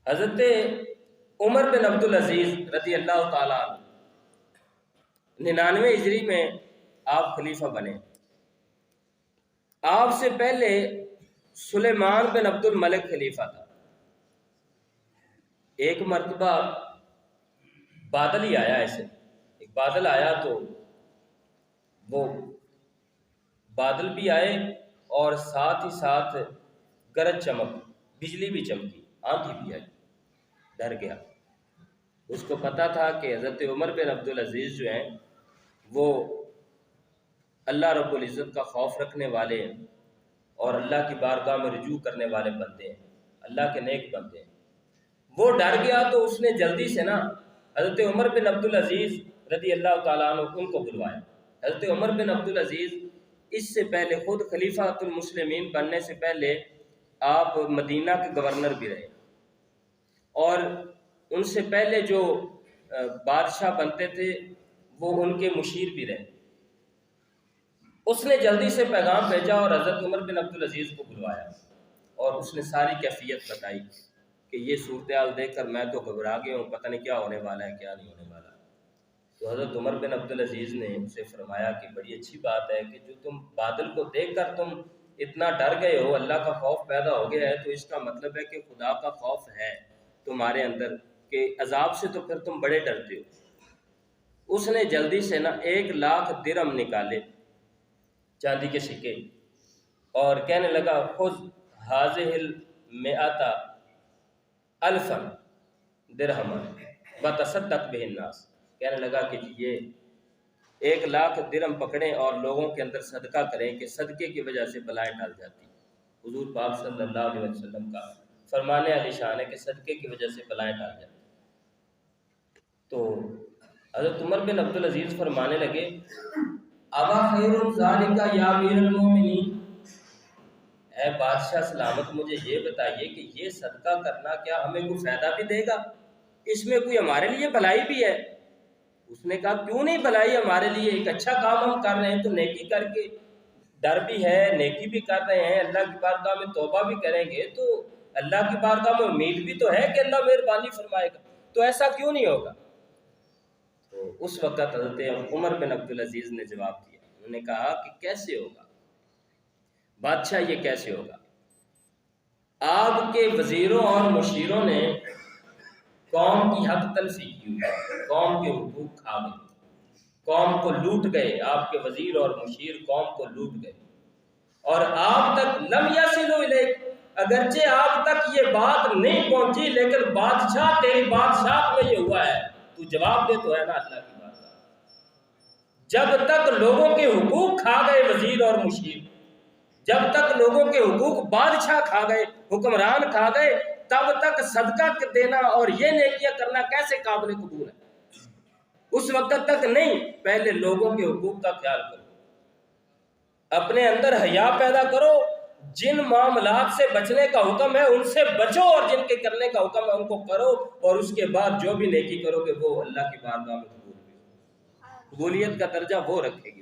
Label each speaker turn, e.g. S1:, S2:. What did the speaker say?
S1: حضرت عمر بن عبدالعزیز رضی اللہ تعالیٰ عنہ 99 ہجری میں آپ خلیفہ بنے۔ آپ سے پہلے سلیمان بن عبد الملک خلیفہ تھا۔ ایک مرتبہ بادل ہی آیا، ایسے ایک بادل آیا تو وہ بادل بھی آئے اور ساتھ ہی ساتھ گرج چمک، بجلی بھی چمکی، آندھی بھی آئی، ڈر گیا۔ اس کو پتا تھا کہ حضرت عمر بن عبدالعزیز جو ہیں وہ اللہ رب العزت کا خوف رکھنے والے ہیں اور اللہ کی بارگاہ میں رجوع کرنے والے بندے ہیں، اللہ کے نیک بندے ہیں۔ وہ ڈر گیا تو اس نے جلدی سے حضرت عمر بن عبدالعزیز رضی اللہ تعالیٰ عنہ ان کو بلوایا۔ حضرت عمر بن عبدالعزیز اس سے پہلے خود خلیفۃ المسلمین بننے سے پہلے آپ مدینہ کے گورنر بھی رہے، اور ان سے پہلے جو بادشاہ بنتے تھے وہ ان کے مشیر بھی رہے۔ اس نے جلدی سے پیغام بھیجا اور حضرت عمر بن عبدالعزیز کو بلوایا، اور اس نے ساری کیفیت بتائی کہ یہ صورتحال دیکھ کر میں تو گھبرا گیا ہوں، پتہ نہیں کیا ہونے والا ہے کیا نہیں ہونے والا۔ تو حضرت عمر بن عبدالعزیز نے اسے فرمایا کہ بڑی اچھی بات ہے کہ جو تم بادل کو دیکھ کر تم اتنا ڈر گئے ہو، اللہ کا خوف پیدا ہو گیا ہے، تو اس کا مطلب ہے کہ خدا کا خوف ہے تمہارے اندر، کہ عذاب سے تو پھر تم بڑے ڈرتے ہو۔ اس نے جلدی سے 1,00,000 درہم نکالے، چاندی کے سکے، اور کہنے لگا خذ هذه المئۃ الفا درہما وتصدق به الناس، کہنے لگا کہ یہ 1,00,000 درہم پکڑیں اور لوگوں کے اندر صدقہ کریں کہ صدقے کی وجہ سے بلائیں ٹل جاتی۔ حضور پاک صلی اللہ علیہ وسلم کا فرمان علی شان ہے کہ صدقے کی وجہ سے بلائیں ٹل جاتی۔ تو حضرت عمر بن عبدالعزیز فرمانے لگے ابا خیر ذالک یا امیر المومنین، اے بادشاہ سلامت مجھے یہ بتائیے کہ یہ صدقہ کرنا کیا ہمیں کوئی فائدہ بھی دے گا، اس میں کوئی ہمارے لیے بھلائی بھی ہے؟ اس نے کہا کیوں نہیں بھلائی ہمارے لیے، ایک اچھا کام ہم کر رہے ہیں تو نیکی کر کے ڈر بھی ہے، نیکی بھی کر رہے ہیں، اللہ کی بارگاہ میں توبہ بھی کریں گے تو اللہ کی بارگاہ میں امید بھی تو ہے کہ اللہ مہربانی فرمائے گا، تو ایسا کیوں نہیں ہوگا؟ تو اس وقت حضرت عمر بن عبدالعزیز نے جواب دیا، انہوں نے کہا کہ کیسے ہوگا بادشاہ، یہ کیسے ہوگا؟ آپ کے وزیروں اور مشیروں نے قوم کی حق تلفی کی ہوئی ہے، قوم کے حقوق کھا گئے، قوم کو لوٹ گئے، آپ کے وزیر اور مشیر قوم کو لوٹ گئے، اور آپ تک لم یصلوا الیک، اگرچہ آپ تک یہ بات نہیں پہنچی لیکن بادشاہ تیری بادشاہ میں یہ ہوا ہے، تو جواب دے تو ہے نا اللہ کی بات۔ جب تک لوگوں کے حقوق کھا گئے وزیر اور مشیر، جب تک لوگوں کے حقوق بادشاہ کھا گئے، حکمران کھا گئے، تب تک صدقہ دینا اور یہ نیکیاں کرنا کیسے قابل قبول ہے؟ اس وقت تک نہیں، پہلے لوگوں کے حقوق کا خیال کرو، اپنے اندر حیا پیدا کرو، جن معاملات سے بچنے کا حکم ہے ان سے بچو، اور جن کے کرنے کا حکم ہے ان کو کرو، اور اس کے بعد جو بھی نیکی کرو گے وہ اللہ کی بارگاہ میں قبولیت کا درجہ وہ رکھے گی۔